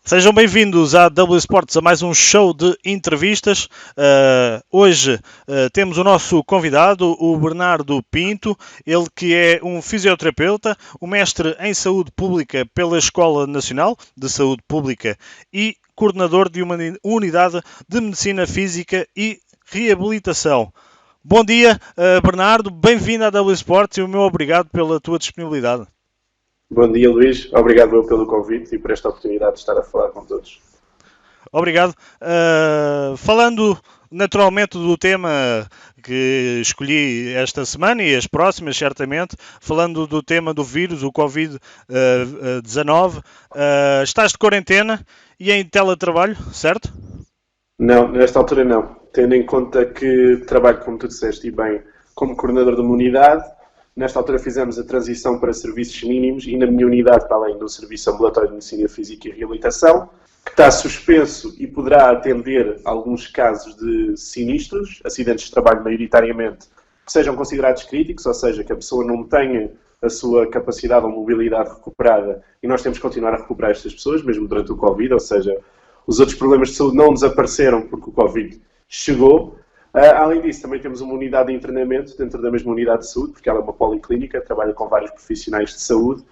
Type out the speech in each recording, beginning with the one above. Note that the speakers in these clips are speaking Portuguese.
Sejam bem-vindos à W Sports, a mais um show de entrevistas. Hoje temos o nosso convidado, o Bernardo Pinto, ele que é um fisioterapeuta, um mestre em saúde pública pela Escola Nacional de Saúde Pública e coordenador de uma unidade de medicina física e reabilitação. Bom dia, Bernardo, bem-vindo à W Sports e o meu obrigado pela tua disponibilidade. Bom dia, Luís. Obrigado pelo convite e por esta oportunidade de estar a falar com todos. Obrigado. Falando naturalmente do tema que escolhi esta semana e as próximas, certamente, falando do tema do vírus, o Covid-19, estás de quarentena e em teletrabalho, certo? Não, nesta altura não. Tendo em conta que trabalho, como tu disseste, e bem, como coordenador de uma unidade. Nesta altura fizemos a transição para serviços mínimos e na minha unidade, para além do Serviço Ambulatório de Medicina Física e Reabilitação, que está suspenso e poderá atender alguns casos de sinistros, acidentes de trabalho maioritariamente, que sejam considerados críticos, ou seja, que a pessoa não tenha a sua capacidade ou mobilidade recuperada e nós temos que continuar a recuperar estas pessoas, mesmo durante o Covid, ou seja, os outros problemas de saúde não desapareceram porque o Covid chegou. Além disso, também temos uma unidade de internamento dentro da mesma unidade de saúde, porque ela é uma policlínica, trabalha com vários profissionais de saúde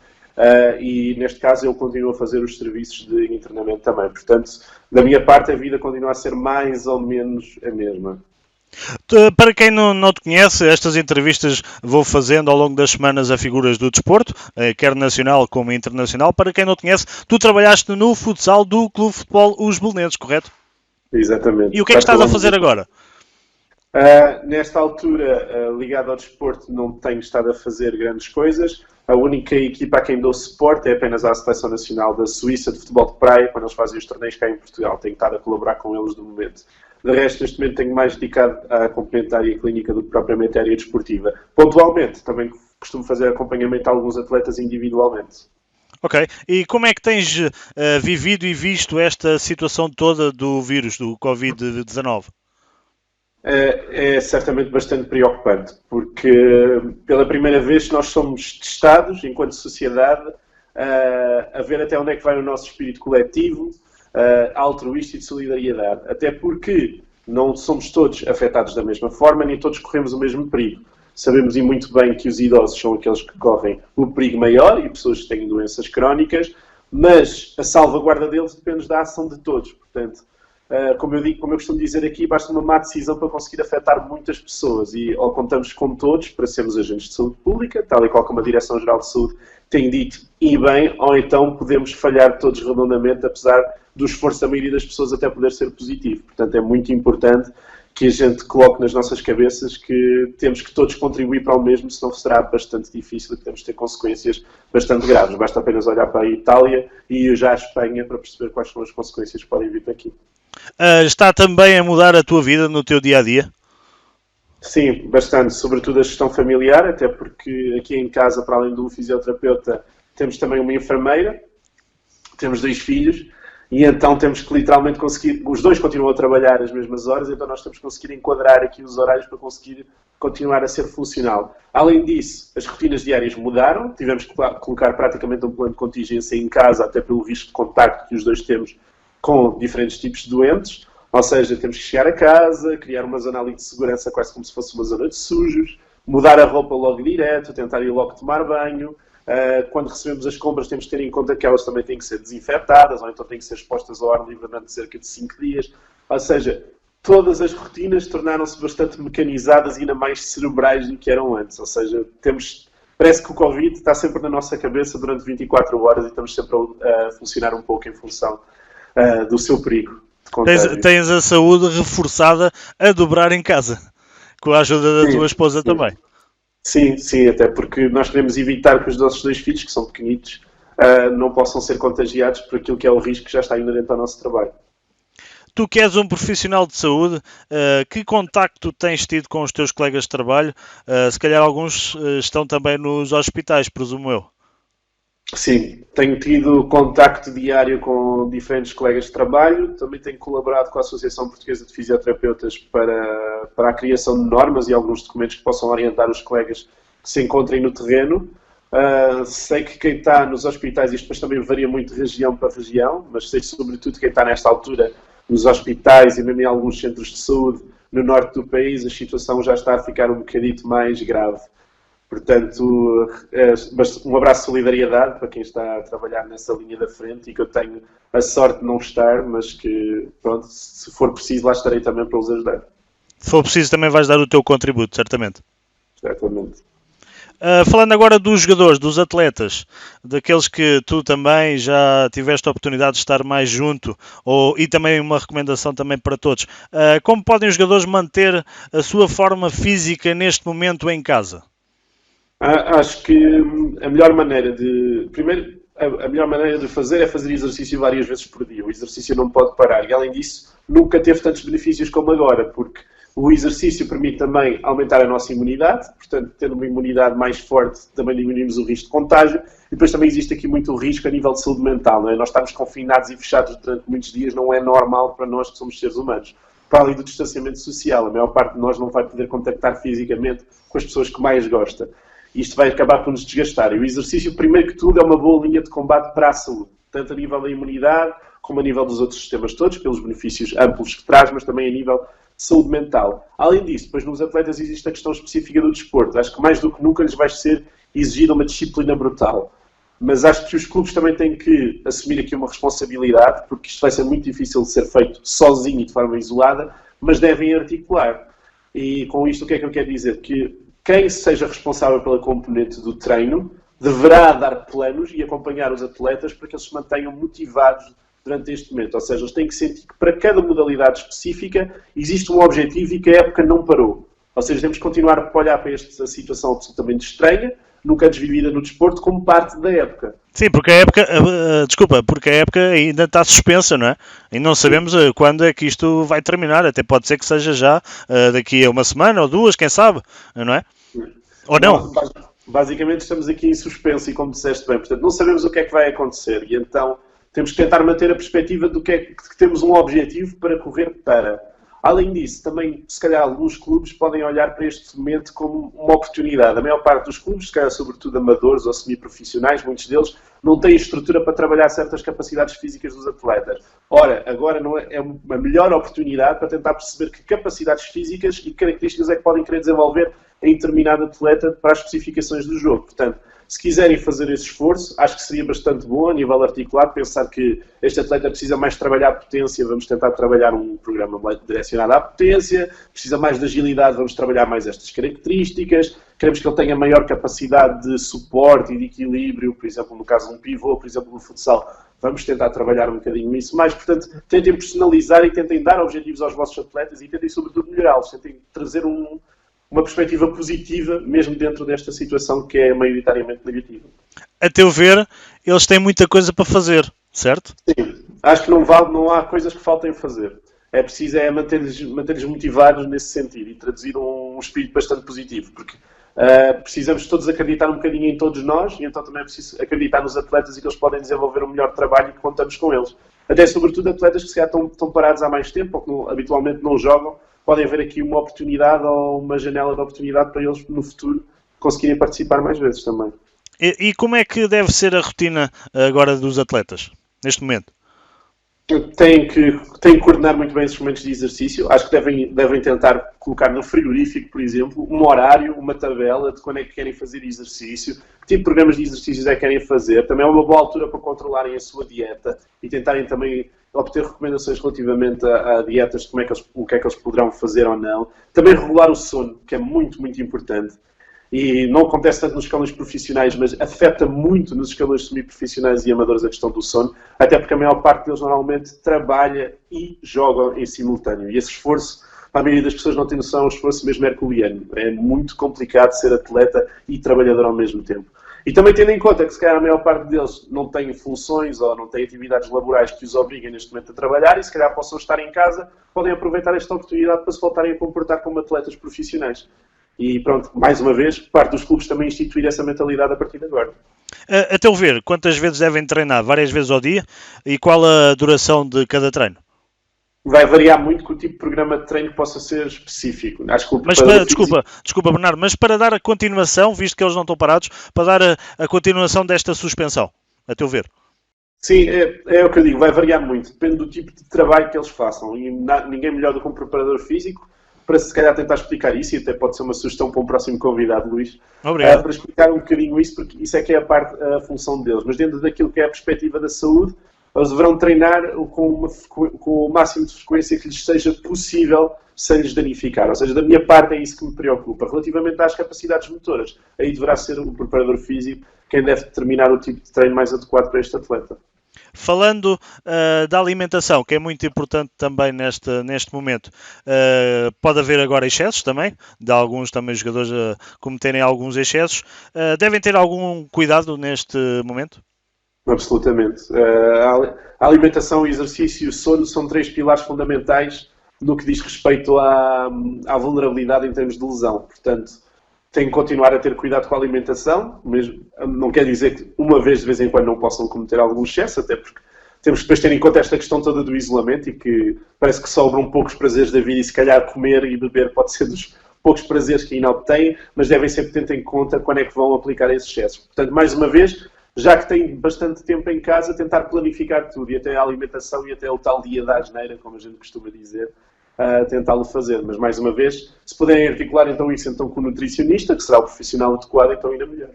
e, neste caso, eu continuo a fazer os serviços de internamento também. Portanto, da minha parte, a vida continua a ser mais ou menos a mesma. Para quem não te conhece, estas entrevistas vou fazendo ao longo das semanas a figuras do desporto, quer nacional como internacional. Para quem não te conhece, tu trabalhaste no futsal do Clube de Futebol Os Belenenses, correto? Exatamente. E o que é que estás a fazer agora? Nesta altura, ligado ao desporto, não tenho estado a fazer grandes coisas. A única equipa a quem dou suporte é apenas a Seleção Nacional da Suíça de Futebol de Praia, quando eles fazem os torneios cá em Portugal. Tenho estado a colaborar com eles no momento. De resto, neste momento tenho mais dedicado à complementar clínica do que propriamente à área desportiva. Pontualmente, também costumo fazer acompanhamento a alguns atletas individualmente. Ok. E como é que tens vivido e visto esta situação toda do vírus, do Covid-19? É certamente bastante preocupante, porque pela primeira vez nós somos testados, enquanto sociedade, a ver até onde é que vai o nosso espírito coletivo, altruísta e de solidariedade. Até porque não somos todos afetados da mesma forma, nem todos corremos o mesmo perigo. Sabemos e muito bem que os idosos são aqueles que correm o perigo maior e pessoas que têm doenças crónicas, mas a salvaguarda deles depende da ação de todos. Portanto, como eu costumo dizer aqui, basta uma má decisão para conseguir afetar muitas pessoas e ou contamos com todos para sermos agentes de saúde pública, tal e qual como a Direção-Geral de Saúde tem dito, e bem, ou então podemos falhar todos redondamente, apesar do esforço da maioria das pessoas até poder ser positivo. Portanto, é muito importante que a gente coloque nas nossas cabeças que temos que todos contribuir para o mesmo, senão será bastante difícil e podemos ter consequências bastante graves. Basta apenas olhar para a Itália e já a Espanha para perceber quais são as consequências que podem vir daqui. Está também a mudar a tua vida no teu dia-a-dia? Sim, bastante, sobretudo a gestão familiar, até porque aqui em casa, para além do fisioterapeuta, temos também uma enfermeira, temos 2 filhos, e então temos que literalmente conseguir, os 2 continuam a trabalhar as mesmas horas, então nós temos que conseguir enquadrar aqui os horários para conseguir continuar a ser funcional. Além disso, as rotinas diárias mudaram, tivemos que colocar praticamente um plano de contingência em casa, até pelo risco de contacto que os 2 temos com diferentes tipos de doentes, ou seja, temos que chegar a casa, criar uma zona ali de segurança quase como se fosse uma zona de sujos, mudar a roupa logo direto, tentar ir logo tomar banho. Quando recebemos as compras temos que ter em conta que elas também têm que ser desinfetadas ou então têm que ser expostas ao ar livre durante cerca de 5 dias. Ou seja, todas as rotinas tornaram-se bastante mecanizadas e ainda mais cerebrais do que eram antes. Ou seja, parece que o Covid está sempre na nossa cabeça durante 24 horas e estamos sempre a funcionar um pouco em função do seu perigo. Tens a saúde reforçada a dobrar em casa, com a ajuda da tua esposa também. Sim, até porque nós queremos evitar que os nossos 2 filhos, que são pequenitos, não possam ser contagiados por aquilo que é o risco que já está inerente ao nosso trabalho. Tu que és um profissional de saúde, que contacto tens tido com os teus colegas de trabalho? Se calhar alguns estão também nos hospitais, presumo eu. Sim, tenho tido contacto diário com diferentes colegas de trabalho, também tenho colaborado com a Associação Portuguesa de Fisioterapeutas para a criação de normas e alguns documentos que possam orientar os colegas que se encontrem no terreno. Sei que quem está nos hospitais, isto depois também varia muito de região para região, mas sei sobretudo quem está nesta altura nos hospitais e mesmo em alguns centros de saúde no norte do país, a situação já está a ficar um bocadito mais grave. Portanto, um abraço de solidariedade para quem está a trabalhar nessa linha da frente e que eu tenho a sorte de não estar, mas que, pronto, se for preciso, lá estarei também para os ajudar. Se for preciso, também vais dar o teu contributo, certamente. Certamente. Falando agora dos jogadores, dos atletas, daqueles que tu também já tiveste a oportunidade de estar mais junto, e também uma recomendação também para todos. Como podem os jogadores manter a sua forma física neste momento em casa? Acho que a melhor maneira de... Primeiro, a melhor maneira de fazer é fazer exercício várias vezes por dia. O exercício não pode parar. E, além disso, nunca teve tantos benefícios como agora, porque o exercício permite também aumentar a nossa imunidade, portanto, tendo uma imunidade mais forte, também diminuímos o risco de contágio, e depois também existe aqui muito risco a nível de saúde mental, não é? Nós estarmos confinados e fechados durante muitos dias não é normal para nós que somos seres humanos. Para além do distanciamento social, a maior parte de nós não vai poder contactar fisicamente com as pessoas que mais gosta. Isto vai acabar por nos desgastar. E o exercício, primeiro que tudo, é uma boa linha de combate para a saúde, tanto a nível da imunidade, como a nível dos outros sistemas todos, pelos benefícios amplos que traz, mas também a nível saúde mental. Além disso, depois nos atletas existe a questão específica do desporto. Acho que mais do que nunca lhes vai ser exigida uma disciplina brutal. Mas acho que os clubes também têm que assumir aqui uma responsabilidade, porque isto vai ser muito difícil de ser feito sozinho e de forma isolada, mas devem articular. E com isto o que é que eu quero dizer? Que quem seja responsável pela componente do treino deverá dar planos e acompanhar os atletas para que eles se mantenham motivados durante este momento. Ou seja, eles têm que sentir que para cada modalidade específica existe um objetivo e que a época não parou. Ou seja, temos que continuar a olhar para esta situação absolutamente estranha, nunca desvivida no desporto, como parte da época. Sim, porque porque a época ainda está suspensa, não é? E não sabemos quando é que isto vai terminar. Até pode ser que seja já daqui a uma semana ou duas, quem sabe, não é? Ou não? Basicamente estamos aqui em suspenso e como disseste bem, portanto não sabemos o que é que vai acontecer e então temos que tentar manter a perspectiva do que é que temos um objetivo para correr para. Além disso, também, se calhar, alguns clubes podem olhar para este momento como uma oportunidade. A maior parte dos clubes, se calhar, sobretudo amadores ou semi-profissionais, muitos deles, não têm estrutura para trabalhar certas capacidades físicas dos atletas. Ora, agora não é uma melhor oportunidade para tentar perceber que capacidades físicas e características é que podem querer desenvolver em determinado atleta para as especificações do jogo. Portanto, se quiserem fazer esse esforço, acho que seria bastante bom a nível articulado pensar que este atleta precisa mais trabalhar a potência, vamos tentar trabalhar um programa direcionado à potência, precisa mais de agilidade, vamos trabalhar mais estas características, queremos que ele tenha maior capacidade de suporte e de equilíbrio, por exemplo, no caso de um pivô, por exemplo, no futsal, vamos tentar trabalhar um bocadinho isso mais, portanto, tentem personalizar e tentem dar objetivos aos vossos atletas e tentem, sobretudo, melhorá-los, tentem trazer uma perspectiva positiva, mesmo dentro desta situação que é maioritariamente negativa. A teu ver, eles têm muita coisa para fazer, certo? Sim, acho que não há coisas que faltem fazer. É preciso manter-lhes motivados nesse sentido e traduzir um espírito bastante positivo, porque precisamos todos acreditar um bocadinho em todos nós e então também é preciso acreditar nos atletas e que eles podem desenvolver um melhor trabalho e que contamos com eles. Até sobretudo atletas que se calhar estão parados há mais tempo ou que habitualmente não jogam, podem haver aqui uma oportunidade ou uma janela de oportunidade para eles no futuro conseguirem participar mais vezes também. E como é que deve ser a rotina agora dos atletas, neste momento? Têm que coordenar muito bem esses momentos de exercício. Acho que devem tentar colocar no frigorífico, por exemplo, um horário, uma tabela de quando é que querem fazer exercício, que tipo de programas de exercícios é que querem fazer. Também é uma boa altura para controlarem a sua dieta e tentarem também obter recomendações relativamente a dietas, de o que é que eles poderão fazer ou não. Também regular o sono, que é muito, muito importante. E não acontece tanto nos escalões profissionais, mas afeta muito nos escalões semi-profissionais e amadores a questão do sono, até porque a maior parte deles normalmente trabalha e joga em simultâneo. E esse esforço, para a maioria das pessoas não tem noção, é um esforço mesmo herculeano. É muito complicado ser atleta e trabalhador ao mesmo tempo. E também tendo em conta que se calhar a maior parte deles não tem funções ou não tem atividades laborais que os obriguem neste momento a trabalhar e se calhar possam estar em casa, podem aproveitar esta oportunidade para se voltarem a comportar como atletas profissionais. E pronto, mais uma vez, parte dos clubes também instituir essa mentalidade a partir de agora. A teu ver, quantas vezes devem treinar? Várias vezes ao dia? E qual a duração de cada treino? vai variar muito com o tipo de programa de treino que possa ser específico. Acho que o Mas desculpa, Bernardo, mas para dar a continuação, visto que eles não estão parados, para dar a continuação desta suspensão, a teu ver. Sim, é o que eu digo, vai variar muito, depende do tipo de trabalho que eles façam. E ninguém melhor do que um preparador físico para se calhar tentar explicar isso, e até pode ser uma sugestão para um próximo convidado, Luís, para explicar um bocadinho isso, porque isso é que é a função deles. Mas dentro daquilo que é a perspectiva da saúde, eles deverão treinar com o máximo de frequência que lhes seja possível sem lhes danificar. Ou seja, da minha parte é isso que me preocupa. Relativamente às capacidades motoras, aí deverá ser o preparador físico quem deve determinar o tipo de treino mais adequado para este atleta. Falando da alimentação, que é muito importante também neste momento, pode haver agora excessos também, de alguns também jogadores cometerem alguns excessos. Devem ter algum cuidado neste momento? Absolutamente. A alimentação, o exercício e o sono são 3 pilares fundamentais no que diz respeito à vulnerabilidade em termos de lesão. Portanto, tem que continuar a ter cuidado com a alimentação, mesmo, não quer dizer que uma vez de vez em quando não possam cometer algum excesso, até porque temos que depois ter em conta esta questão toda do isolamento e que parece que sobram poucos prazeres da vida e se calhar comer e beber pode ser dos poucos prazeres que ainda obtêm, mas devem sempre ter em conta quando é que vão aplicar esses excessos. Portanto, mais uma vez, já que têm bastante tempo em casa, tentar planificar tudo, e até a alimentação e até o tal dia da asneira, como a gente costuma dizer, tentá-lo fazer. Mas, mais uma vez, se puderem articular então isso então com o nutricionista, que será o profissional adequado, então ainda melhor.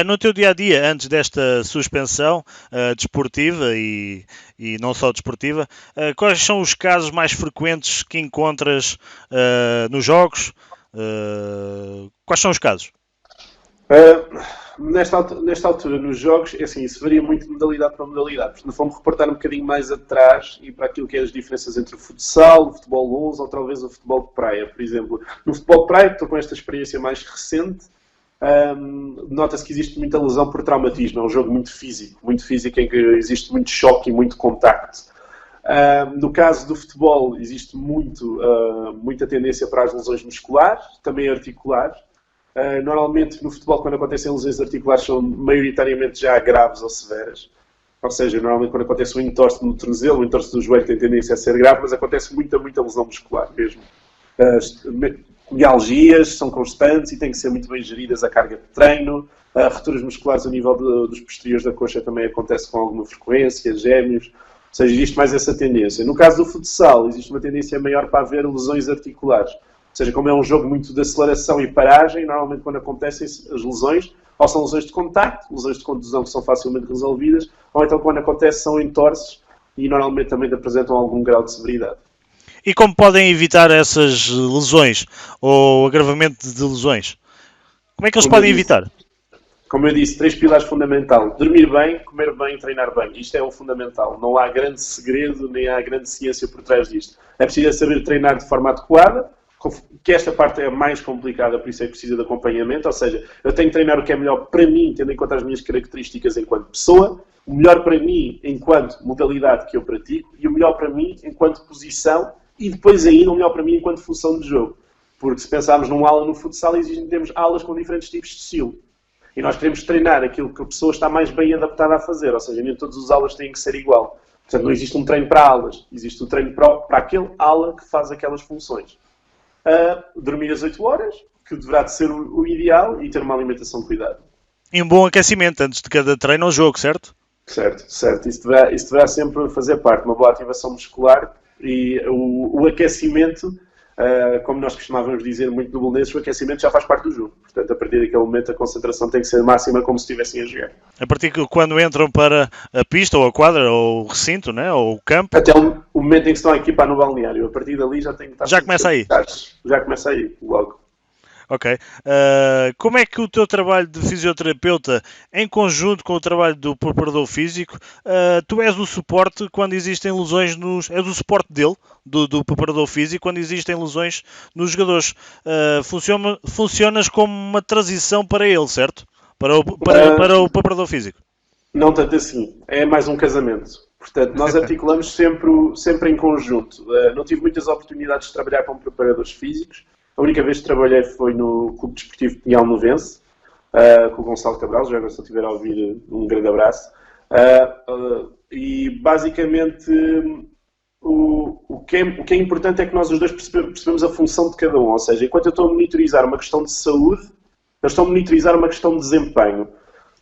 No teu dia-a-dia, antes desta suspensão desportiva e não só desportiva, quais são os casos mais frequentes que encontras nos jogos? Quais são os casos? Nesta altura, nos jogos, é assim, isso varia muito de modalidade para modalidade. Portanto, vamos reportar um bocadinho mais atrás e para aquilo que é as diferenças entre o futsal, o futebol 11 ou talvez o futebol de praia, por exemplo. No futebol de praia, estou com esta experiência mais recente, nota-se que existe muita lesão por traumatismo. É um jogo muito físico em que existe muito choque e muito contacto. No caso do futebol, existe muita tendência para as lesões musculares, também articulares. Normalmente no futebol, quando acontecem lesões articulares, são maioritariamente já graves ou severas. Ou seja, normalmente quando acontece um entorse no tornozelo, o entorse do joelho tem tendência a ser grave, mas acontece muita lesão muscular mesmo. Mialgias são constantes e têm que ser muito bem geridas a carga de treino. Rupturas musculares a nível dos posteriores da coxa também acontece com alguma frequência, gêmeos. Ou seja, existe mais essa tendência. No caso do futsal, existe uma tendência maior para haver lesões articulares. Ou seja, como é um jogo muito de aceleração e paragem, normalmente quando acontecem as lesões, ou são lesões de contacto, lesões de contusão que são facilmente resolvidas, ou então quando acontece são entorses e normalmente também apresentam algum grau de severidade. E como podem evitar essas lesões ou agravamento de lesões? Como é que eles podem evitar? Como eu disse, 3 pilares fundamentais. Dormir bem, comer bem e treinar bem. Isto é o fundamental. Não há grande segredo, nem há grande ciência por trás disto. É preciso saber treinar de forma adequada, que esta parte é mais complicada, por isso é que precisa de acompanhamento, ou seja, eu tenho que treinar o que é melhor para mim, tendo em conta as minhas características enquanto pessoa, o melhor para mim enquanto modalidade que eu pratico e o melhor para mim enquanto posição e depois ainda o melhor para mim enquanto função de jogo. Porque se pensarmos num ala no futsal, temos alas com diferentes tipos de estilo. E nós queremos treinar aquilo que a pessoa está mais bem adaptada a fazer, ou seja, nem todos os alas têm que ser igual. Portanto, não existe um treino para alas, existe um treino para aquele ala que faz aquelas funções. Dormir às 8 horas, que deverá de ser o ideal, e ter uma alimentação cuidada. E um bom aquecimento antes de cada treino ou jogo, certo? Certo. Isso deverá sempre fazer parte. Uma boa ativação muscular e o aquecimento, como nós costumávamos dizer muito no Belenenses, o aquecimento já faz parte do jogo. Portanto, a partir daquele momento a concentração tem que ser máxima como se estivessem a jogar. A partir de quando entram para a pista ou a quadra ou o recinto, né? Ou o campo. Até o momento em que estão a equipar no balneário. A partir dali já tem que estar... Já começa aí? Já começa aí, logo. Ok. Como é que o teu trabalho de fisioterapeuta, em conjunto com o trabalho do preparador físico, tu és o suporte quando existem lesões és o suporte dele, do preparador físico, quando existem lesões nos jogadores. Funcionas como uma transição para ele, certo? Para o preparador físico. Não tanto assim. É mais um casamento. Portanto, nós articulamos sempre em conjunto. Não tive muitas oportunidades de trabalhar com preparadores físicos. A única vez que trabalhei foi no Clube Desportivo Pinhal Novense, com o Gonçalo Cabral, já agora se eu estiver a ouvir, um grande abraço. E basicamente o que é importante é que nós os dois percebemos a função de cada um. Ou seja, enquanto eu estou a monitorizar uma questão de saúde, eles estão a monitorizar uma questão de desempenho.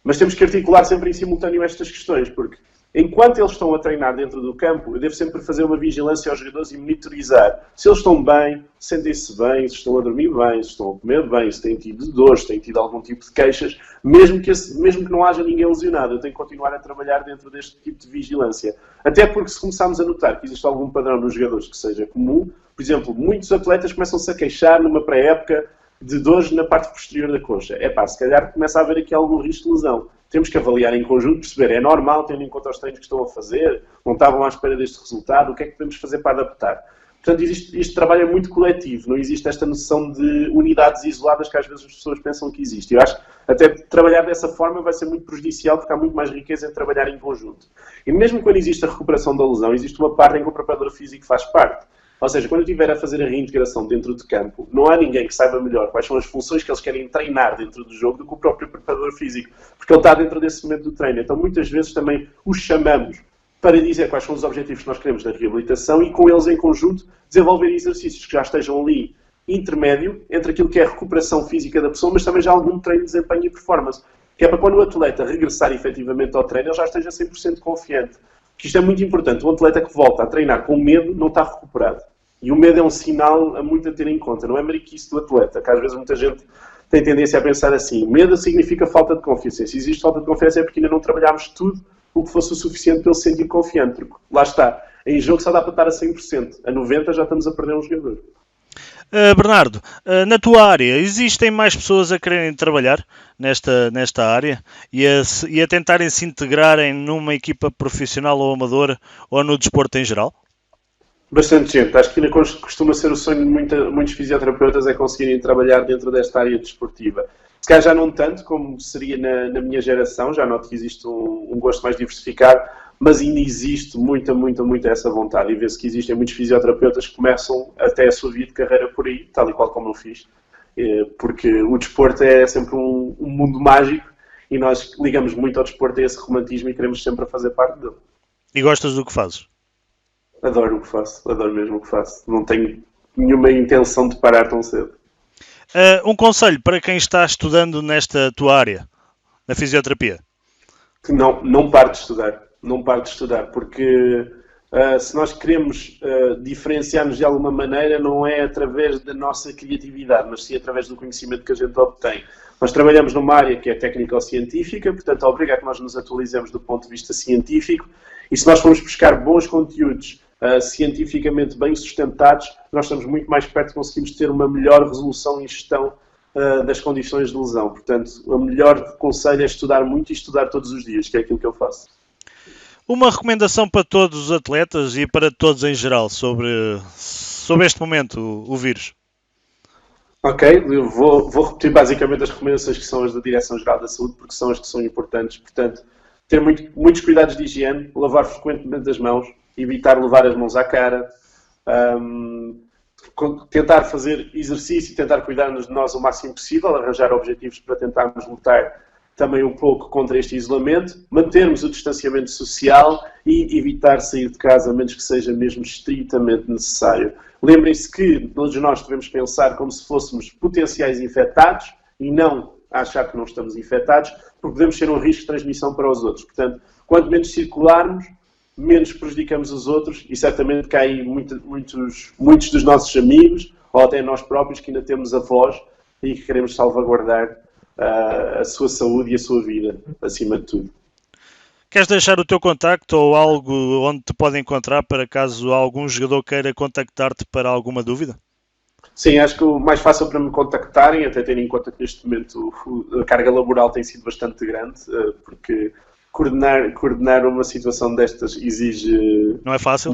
Mas temos que articular sempre em simultâneo estas questões, porque enquanto eles estão a treinar dentro do campo, eu devo sempre fazer uma vigilância aos jogadores e monitorizar se eles estão bem, sentem-se bem, se estão a dormir bem, se estão a comer bem, se têm tido dores, se têm tido algum tipo de queixas, mesmo que não haja ninguém lesionado. Eu tenho que continuar a trabalhar dentro deste tipo de vigilância. Até porque se começarmos a notar que existe algum padrão nos jogadores que seja comum, por exemplo, muitos atletas começam-se a queixar numa pré-época de dores na parte posterior da coxa. Se calhar começa a haver aqui algum risco de lesão. Temos que avaliar em conjunto, perceber, é normal, tendo em conta os treinos que estão a fazer, não estavam à espera deste resultado, o que é que podemos fazer para adaptar? Portanto, este trabalho é muito coletivo, não existe esta noção de unidades isoladas que às vezes as pessoas pensam que existe. Eu acho que até trabalhar dessa forma vai ser muito prejudicial, porque há muito mais riqueza em trabalhar em conjunto. E mesmo quando existe a recuperação da lesão, existe uma parte em que o preparador físico faz parte. Ou seja, quando eu estiver a fazer a reintegração dentro de campo, não há ninguém que saiba melhor quais são as funções que eles querem treinar dentro do jogo do que o próprio preparador físico, porque ele está dentro desse momento do treino. Então, muitas vezes também os chamamos para dizer quais são os objetivos que nós queremos na reabilitação e com eles em conjunto desenvolver exercícios que já estejam ali intermédio entre aquilo que é a recuperação física da pessoa, mas também já algum treino de desempenho e performance. Que é para quando o atleta regressar efetivamente ao treino, ele já esteja 100% confiante. Que isto é muito importante. Um atleta que volta a treinar com medo não está recuperado. E o medo é um sinal a muito a ter em conta. Não é mariquice do atleta, que às vezes muita gente tem tendência a pensar assim. Medo significa falta de confiança. Se existe falta de confiança é porque ainda não trabalhámos tudo o que fosse o suficiente para ele se sentir confiante. Porque lá está. Em jogo só dá para estar a 100%. A 90% já estamos a perder um jogador. Bernardo, na tua área, existem mais pessoas a quererem trabalhar nesta área e a tentarem se integrarem numa equipa profissional ou amadora ou no desporto em geral? Bastante gente. Acho que ainda costuma ser o sonho de muitos fisioterapeutas é conseguirem trabalhar dentro desta área desportiva. Se calhar já não tanto como seria na minha geração, já noto que existe um gosto mais diversificado, mas ainda existe muita essa vontade. E vê-se que existem muitos fisioterapeutas que começam até a sua vida de carreira por aí, tal e qual como eu fiz, porque o desporto é sempre um mundo mágico e nós ligamos muito ao desporto a esse romantismo e queremos sempre fazer parte dele. E gostas do que fazes? Adoro o que faço, adoro mesmo o que faço. Não tenho nenhuma intenção de parar tão cedo. Um conselho para quem está estudando nesta tua área, na fisioterapia? Que não pare de estudar. Não pare de estudar, porque se nós queremos diferenciar-nos de alguma maneira, não é através da nossa criatividade, mas sim através do conhecimento que a gente obtém. Nós trabalhamos numa área que é técnico-científica, portanto, obriga a que nós nos atualizemos do ponto de vista científico, e se nós formos buscar bons conteúdos cientificamente bem sustentados, nós estamos muito mais perto de conseguirmos ter uma melhor resolução e gestão das condições de lesão. Portanto, o melhor conselho é estudar muito e estudar todos os dias, que é aquilo que eu faço. Uma recomendação para todos os atletas e para todos em geral sobre este momento, o vírus. Ok, eu vou repetir basicamente as recomendações que são as da Direção-Geral da Saúde, porque são as que são importantes. Portanto, ter muitos cuidados de higiene, lavar frequentemente as mãos, evitar levar as mãos à cara, tentar fazer exercício e tentar cuidar-nos de nós o máximo possível, arranjar objetivos para tentarmos lutar também um pouco contra este isolamento, mantermos o distanciamento social e evitar sair de casa, a menos que seja mesmo estritamente necessário. Lembrem-se que todos nós devemos pensar como se fôssemos potenciais infectados e não achar que não estamos infectados, porque podemos ser um risco de transmissão para os outros. Portanto, quanto menos circularmos, menos prejudicamos os outros e certamente que há aí muitos dos nossos amigos ou até nós próprios que ainda temos a voz e que queremos salvaguardar a sua saúde e a sua vida, acima de tudo. Queres deixar o teu contacto ou algo onde te podem encontrar para caso algum jogador queira contactar-te para alguma dúvida? Sim, acho que o mais fácil para me contactarem, até tendo em conta que neste momento a carga laboral tem sido bastante grande, porque coordenar uma situação destas exige... Não é fácil?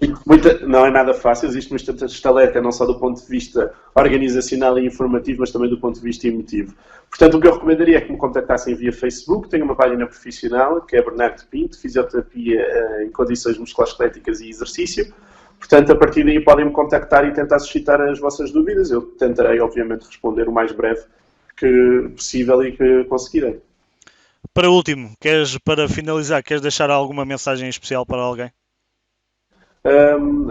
Não é nada fácil, existe uma estaleca não só do ponto de vista organizacional e informativo, mas também do ponto de vista emotivo. Portanto, o que eu recomendaria é que me contactassem via Facebook. Tenho uma página profissional, que é Bernardo Pinto, fisioterapia em condições musculoesqueléticas e exercício. Portanto, a partir daí podem-me contactar e tentar suscitar as vossas dúvidas. Eu tentarei, obviamente, responder o mais breve que possível e que conseguirei. Para último, para finalizar, queres deixar alguma mensagem especial para alguém?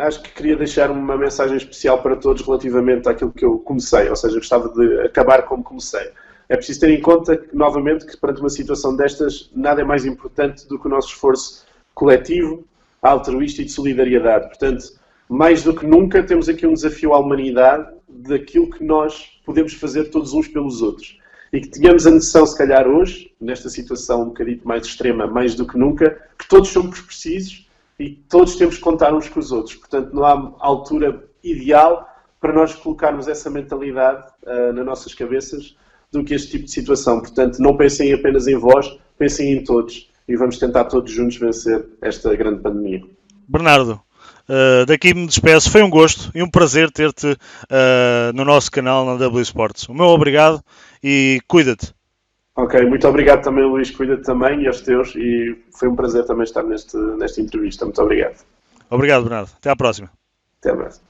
acho que queria deixar uma mensagem especial para todos relativamente àquilo que eu comecei, ou seja, gostava de acabar como comecei. É preciso ter em conta, novamente, que perante uma situação destas, nada é mais importante do que o nosso esforço coletivo, altruísta e de solidariedade. Portanto, mais do que nunca, temos aqui um desafio à humanidade daquilo que nós podemos fazer todos uns pelos outros. E que tenhamos a noção, se calhar hoje, nesta situação um bocadinho mais extrema, mais do que nunca, que todos somos precisos e todos temos que contar uns com os outros. Portanto, não há altura ideal para nós colocarmos essa mentalidade nas nossas cabeças do que este tipo de situação. Portanto, não pensem apenas em vós, pensem em todos. E vamos tentar todos juntos vencer esta grande pandemia. Bernardo, daqui me despeço. Foi um gosto e um prazer ter-te no nosso canal na W Sports. O meu obrigado e cuida-te. Ok, muito obrigado também, Luís. Cuida-te também e aos teus. E foi um prazer também estar nesta entrevista. Muito obrigado. Obrigado, Bernardo. Até à próxima. Até a próxima.